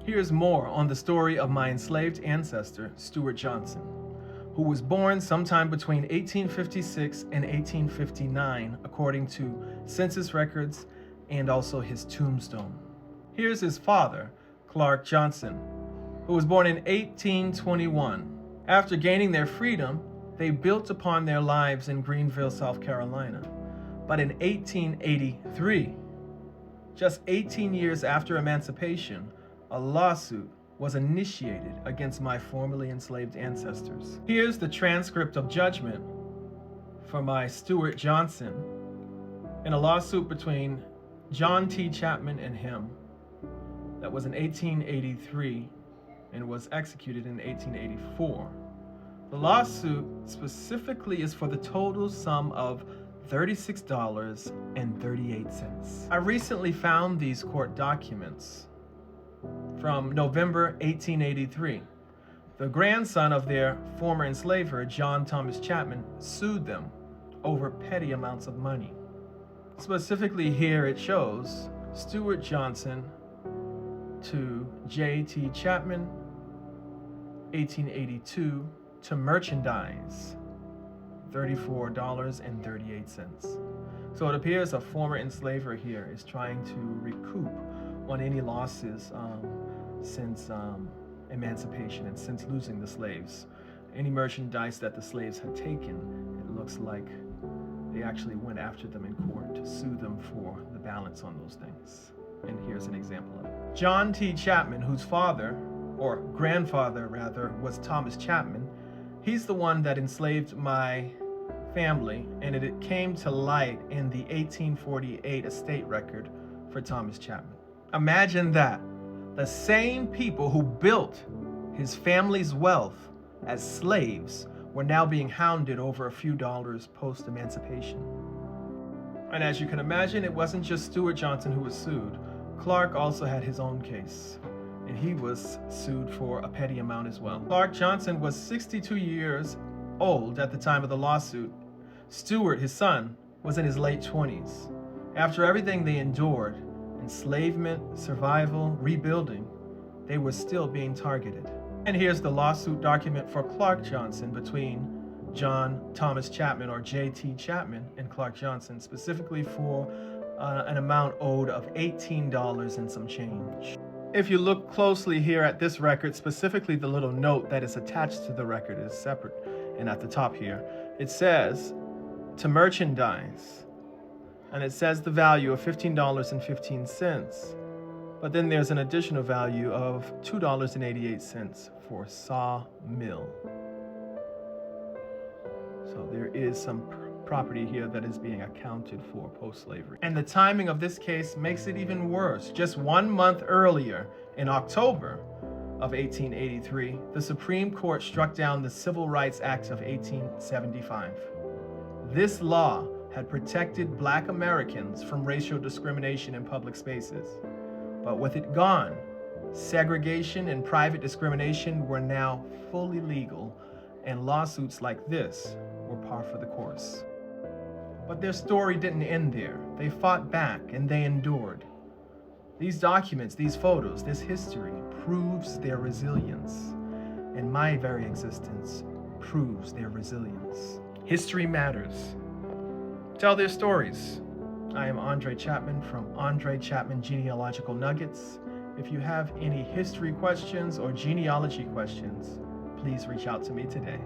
Here's more on the story of my enslaved ancestor, Stewart Johnson, who was born sometime between 1856 and 1859, according to census records and also his tombstone. Here's his father, Clark Johnson, who was born in 1821. After gaining their freedom, they built upon their lives in Greenville, South Carolina. But in 1883, just 18 years after emancipation, a lawsuit was initiated against my formerly enslaved ancestors. Here's the transcript of judgment for my Stewart Johnson in a lawsuit between John T. Chapman and him that was in 1883 and was executed in 1884. The lawsuit specifically is for the total sum of $36.38. I recently found these court documents from November 1883. The grandson of their former enslaver, John Thomas Chapman, sued them over petty amounts of money. Specifically here it shows Stewart Johnson to J.T. Chapman, 1882, to merchandise, $34.38. So it appears a former enslaver here is trying to recoup on any losses since emancipation and since losing the slaves. Any merchandise that the slaves had taken, it looks like they actually went after them in court to sue them for the balance on those things. And here's an example of it. John T. Chapman, whose father, or grandfather rather, was Thomas Chapman, he's the one that enslaved my family, and it came to light in the 1848 estate record for Thomas Chapman. Imagine that. The same people who built his family's wealth as slaves were now being hounded over a few dollars post-emancipation. And as you can imagine, it wasn't just Stewart Johnson who was sued. Clark also had his own case, and he was sued for a petty amount as well. Clark Johnson was 62 years old at the time of the lawsuit. Stewart, his son, was in his late 20s. After everything they endured, enslavement, survival, rebuilding, they were still being targeted. And here's the lawsuit document for Clark Johnson between John Thomas Chapman, or J.T. Chapman, and Clark Johnson, specifically for an amount owed of $18 and some change. If you look closely here at this record, specifically the little note that is attached to the record is separate, and at the top here, it says, to merchandise, and it says the value of $15.15. But then there's an additional value of $2.88 for sawmill. So there is some property here that is being accounted for post-slavery. And the timing of this case makes it even worse. Just 1 month earlier, in October of 1883, the Supreme Court struck down the Civil Rights Act of 1875. This law had protected Black Americans from racial discrimination in public spaces. But with it gone, segregation and private discrimination were now fully legal, and lawsuits like this were par for the course. But their story didn't end there. They fought back and they endured. These documents, these photos, this history proves their resilience, and my very existence proves their resilience. History matters. Tell their stories. I am Andre Chapman from Andre Chapman Genealogical Nuggets. If you have any history questions or genealogy questions, please reach out to me today.